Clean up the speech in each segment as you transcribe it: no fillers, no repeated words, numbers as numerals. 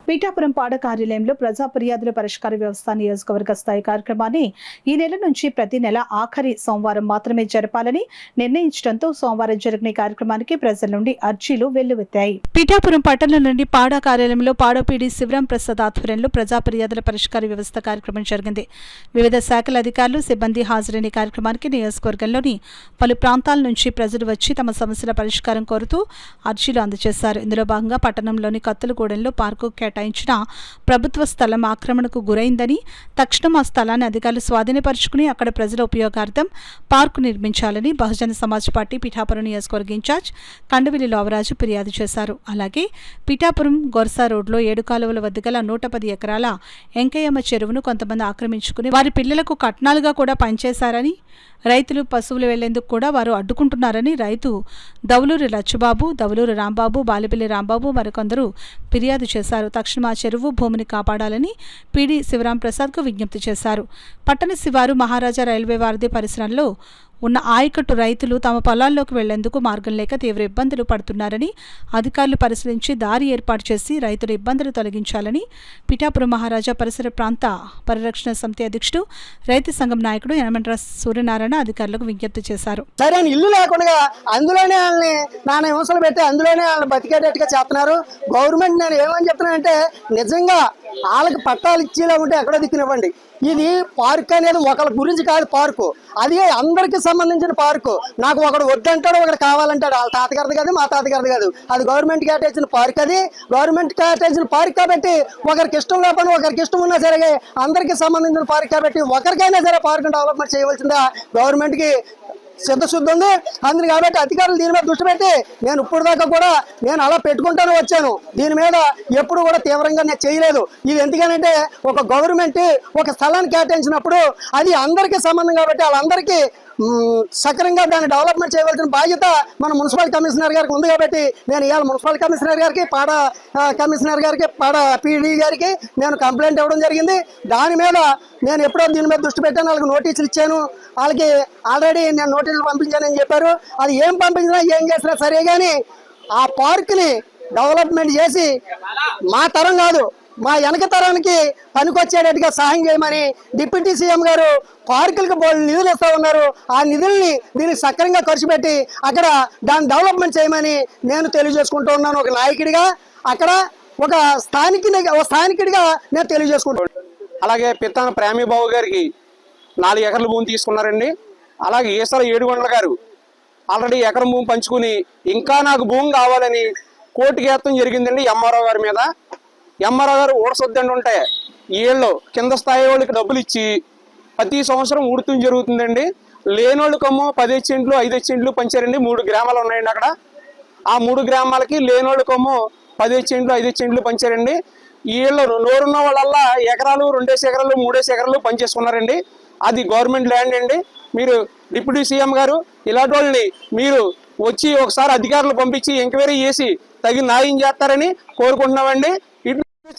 పీఠాపురం పాడ కార్యాలయంలో ప్రజా ఫిర్యాదుల పరిష్కార వ్యవస్థ నియోజకవర్గ స్థాయి కార్యక్రమాన్ని ఈ నెల నుంచి ప్రతి నెల ఆఖరి సోమవారం మాత్రమే జరపాలని నిర్ణయించడంతో సోమవారం జరిగిన కార్యక్రమానికి ప్రజల నుండి అర్జీలు వెల్లువెత్తాయి. పీఠాపురం పట్టణం నుండి పాడ కార్యాలయంలో పాడపీడి శివరాం ప్రసాద్ ఆధ్వర్యంలో ప్రజా ఫిర్యాదుల పరిష్కార వ్యవస్థ కార్యక్రమం జరిగింది. వివిధ శాఖల అధికారులు సిబ్బంది హాజరైన కార్యక్రమానికి నియోజకవర్గంలోని పలు ప్రాంతాల నుంచి ప్రజలు వచ్చి తమ సమస్యల పరిష్కారం కోరుతూ అర్జీలు అందజేశారు. ఇందులో భాగంగా పట్టణంలోని కత్తులగూడెంలో పార్కు కేటాయించిన ప్రభుత్వ స్థలం ఆక్రమణకు గురైందని తక్షణం ఆ స్థలాన్ని అధికారులు స్వాధీనపరుచుకుని అక్కడ ప్రజల ఉపయోగార్థం పార్కు నిర్మించాలని బహుజన సమాజ్ పార్టీ పీఠాపురం నియోజకవర్గ ఇన్ఛార్జ్ కండవిలి లోవరాజు ఫిర్యాదు చేశారు. అలాగే పీఠాపురం గొర్సా రోడ్లో 7 కాలువల వద్ద గల 110 ఎకరాల ఎంకయ్యమ్మ చెరువును కొంతమంది ఆక్రమించుకుని వారి పిల్లలకు కట్నాలుగా కూడా పనిచేశారని, రైతులు పశువులు వెళ్లేందుకు కూడా వారు అడ్డుకుంటున్నారని రైతు దౌలూరి లచ్చుబాబు, దౌలూరి రాంబాబు, బాలిపల్లి రాంబాబు మరికొందరు ఫిర్యాదు చేశారు. తక్షణం ఆ చెరువు భూమిని కాపాడాలని పీడి శివరాం ప్రసాద్కు విజ్ఞప్తి చేశారు. పట్టణ శివారు మహారాజా రైల్వే వారధి పరిసరంలో ఉన్న ఆయకట్టు రైతులు తమ పొలాల్లోకి వెళ్లేందుకు మార్గం లేక తీవ్ర ఇబ్బందులు పడుతున్నారని అధికారులు పరిశీలించి దారి ఏర్పాటు చేసి రైతుల ఇబ్బందులు తొలగించాలని పిఠాపురం మహారాజా పరిసర ప్రాంత పరిరక్షణ సమితి అధ్యక్షుడు రైతు సంఘం నాయకుడు యనమండ్ర సూర్యనారాయణ అధికారులకు విజ్ఞప్తి చేశారు. సరైన ఇల్లు లేకుండా అందులోనే వాళ్ళని నానా హింసలు పెట్టి అందులోనే వాళ్ళని బతికేటట్టుగా చేస్తున్నారు. గవర్నమెంట్ నేను ఏమని చెప్తున్నానంటే నిజంగా వాళ్ళకి పట్టాలు ఇచ్చేలా ఉంటే ఎక్కడో దిక్కునివ్వండి. ఇది పార్క్ అనేది ఒకళ్ళ గురించి కాదు, పార్కు అది అందరికి సంబంధించిన పార్కు. నాకు ఒకడు వద్దంటాడు, ఒకడు కావాలంటాడు. వాళ్ళ తాతగారిది కాదు, మా తాతగారిది కాదు, అది గవర్నమెంట్ కేటాయించిన పార్క్. అది గవర్నమెంట్ కేటాయించిన పార్క్ కాబట్టి ఒకరికి ఇష్టం లేకపోయినా ఒకరికి ఇష్టం ఉన్నా సరే అందరికి సంబంధించిన పార్క్ కాబట్టి ఒకరికైనా సరే పార్క్ డెవలప్మెంట్ చేయవలసిందా గవర్నమెంట్కి సిద్ధశుద్ధి ఉంది. అందుని కాబట్టి అధికారులు దీని మీద దృష్టి పెట్టి నేను ఇప్పుడు దాకా కూడా నేను అలా పెట్టుకుంటాను వచ్చాను. దీని మీద ఎప్పుడు కూడా తీవ్రంగా నేను చేయలేదు. ఇది ఎందుకనంటే ఒక గవర్నమెంట్ ఒక స్థలాన్ని కేటాయించినప్పుడు అది అందరికీ సంబంధం కాబట్టి వాళ్ళందరికీ సక్రమంగా దాన్ని డెవలప్మెంట్ చేయవలసిన బాధ్యత మన మున్సిపల్ కమిషనర్ గారికి ఉంది. కాబట్టి నేను ఇవాళ మున్సిపల్ కమిషనర్ గారికి, పాడ కమిషనర్ గారికి, పాడ పీడీ గారికి నేను కంప్లైంట్ ఇవ్వడం జరిగింది. దాని మీద నేను ఎప్పుడో దీని మీద దృష్టి పెట్టాను, వాళ్ళకి నోటీసులు ఇచ్చాను. వాళ్ళకి ఆల్రెడీ నేను నోటీసులు పంపించానని చెప్పారు. అది ఏం పంపించినా ఏం చేసినా సరే కానీ ఆ పార్క్ని డెవలప్మెంట్ చేసి మా తరం కాదు మా వెనక తరానికి పనికొచ్చేటట్టుగా సహాయం చేయమని డిప్యూటీ సీఎం గారు పార్కులకు నిధులు ఇస్తూ ఉన్నారు. ఆ నిధుల్ని దీనికి సక్రమంగా ఖర్చు పెట్టి అక్కడ దాన్ని డెవలప్మెంట్ చేయమని నేను తెలియజేసుకుంటూ ఉన్నాను. ఒక నాయకుడిగా అక్కడ ఒక స్థానికుడిగా నేను తెలియజేసుకుంటాను. అలాగే పిత్తాన ప్రేమీబాబు గారికి 4 ఎకరాల భూమి తీసుకున్నారండి. అలాగే ఈసల ఏడుగొండల గారు ఆల్రెడీ ఎకరం భూమి పంచుకుని ఇంకా నాకు భూమి కావాలని కోర్టుకి వేయడం జరిగిందండి ఎంఆర్ఓ గారి మీద. ఎంఆర్ఓ గారు ఊడసొద్దండి ఉంటే వీళ్ళు కింద స్థాయి వాళ్ళకి డబ్బులు ఇచ్చి ప్రతి సంవత్సరం ఊడుతూ జరుగుతుందండి. లేనోళ్ళకమ్మో 10 సెంట్లు 5 సెంట్లు పంచారండి. 3 గ్రామాలు ఉన్నాయండి అక్కడ. ఆ 3 గ్రామాలకి లేనోళ్ళకమ్మో 10 సెంట్లు 5 సెంట్లు పంచారండి. వీళ్ళు నోరున్న వాళ్ళల్లా ఎకరాలు 2 ఎకరాలు 3 ఎకరాలు పనిచేసుకున్నారండి. అది గవర్నమెంట్ ల్యాండ్ అండి. మీరు డిప్యూటీ సీఎం గారు ఇలాంటి వాళ్ళని మీరు వచ్చి ఒకసారి అధికారులు పంపించి ఎంక్వైరీ చేసి తగిన న్యాయం చేస్తారని కోరుకుంటున్నామండి.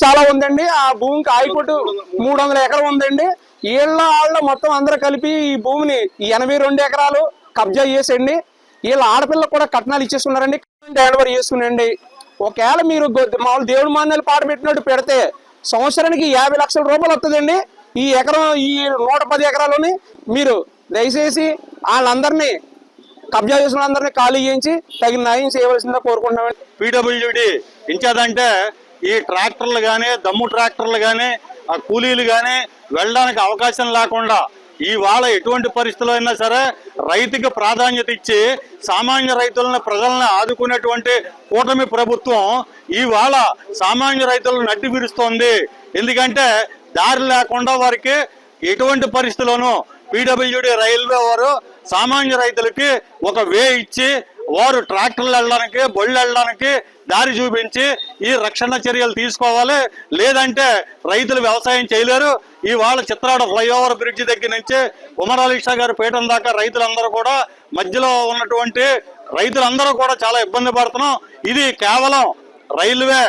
చాలా ఉందండి. ఆ భూమికి ఆయకట్టు 300 ఎకరం ఉందండి. వాళ్ళ మొత్తం అందరూ కలిపి ఈ భూమిని 82 ఎకరాలు కబ్జా చేసండి. వీళ్ళ ఆడపిల్లకు కూడా కట్నాలు ఇచ్చేసుకున్నారండి. హ్యాండ్ చేసుకునండి. ఒకవేళ మీరు మామూలు దేవుడి మాన్యాలు పాట పెట్టినట్టు పెడితే సంవత్సరానికి 50 లక్షల రూపాయలు వస్తుందండి. ఈ 110 ఎకరాలని మీరు దయచేసి వాళ్ళందరినీ కబ్జా చేసిన అందరినీ ఖాళీ చేయించి తగిన న్యాయం చేయవలసిందిగా కోరుకుంటున్నామండి. పీడబ్ల్యూడి ఇన్ఛార్జ్ అంటే ఈ ట్రాక్టర్లు కానీ దమ్ము ట్రాక్టర్లు కానీ ఆ కూలీలు కానీ వెళ్ళడానికి అవకాశం లేకుండా ఇవాళ ఎటువంటి పరిస్థితుల్లో అయినా సరే రైతుకి ప్రాధాన్యత ఇచ్చి సామాన్య రైతులను ప్రజలను ఆదుకునేటువంటి కూటమి ప్రభుత్వం ఇవాళ సామాన్య రైతులను నడ్డి విరుస్తోంది. ఎందుకంటే దారి లేకుండా వారికి ఎటువంటి పరిస్థితుల్లోనూ పీడబ్ల్యూడి రైల్వే వారు సామాన్య రైతులకి ఒక వే ఇచ్చి వారు ట్రాక్టర్లు వెళ్ళడానికి బళ్ళు వెళ్ళడానికి దారి చూపించి ఈ రక్షణ చర్యలు తీసుకోవాలి. లేదంటే రైతులు వ్యవసాయం చేయలేరు. ఇవాళ చిత్రాడ ఫ్లైఓవర్ బ్రిడ్జి దగ్గర నుంచి ఉమర్ అలీ షా గారి పీఠం దాకా రైతులందరూ కూడా మధ్యలో ఉన్నటువంటి రైతులందరూ కూడా చాలా ఇబ్బంది పడుతున్నాం. ఇది కేవలం రైల్వే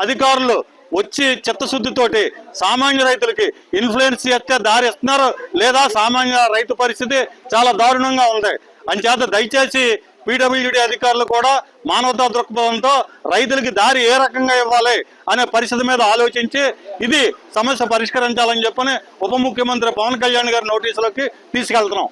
అధికారులు వచ్చి చిత్తశుద్ధితోటి సామాన్య రైతులకి ఇన్ఫ్లుయెన్స్ చేస్తే దారి ఇస్తున్నారు. లేదా సామాన్య రైతు పరిస్థితి చాలా దారుణంగా ఉంది. అంచేత దయచేసి పీడబ్ల్యూడీ అధికారులు కూడా మానవతా దృక్పథంతో రైతులకి దారి ఏ రకంగా ఇవ్వాలి అనే పరిస్థితి మీద ఆలోచించి ఇది సమస్య పరిష్కరించాలని చెప్పని ఉప ముఖ్యమంత్రి పవన్ కళ్యాణ్ గారి నోటీసులోకి తీసుకెళ్తున్నాం.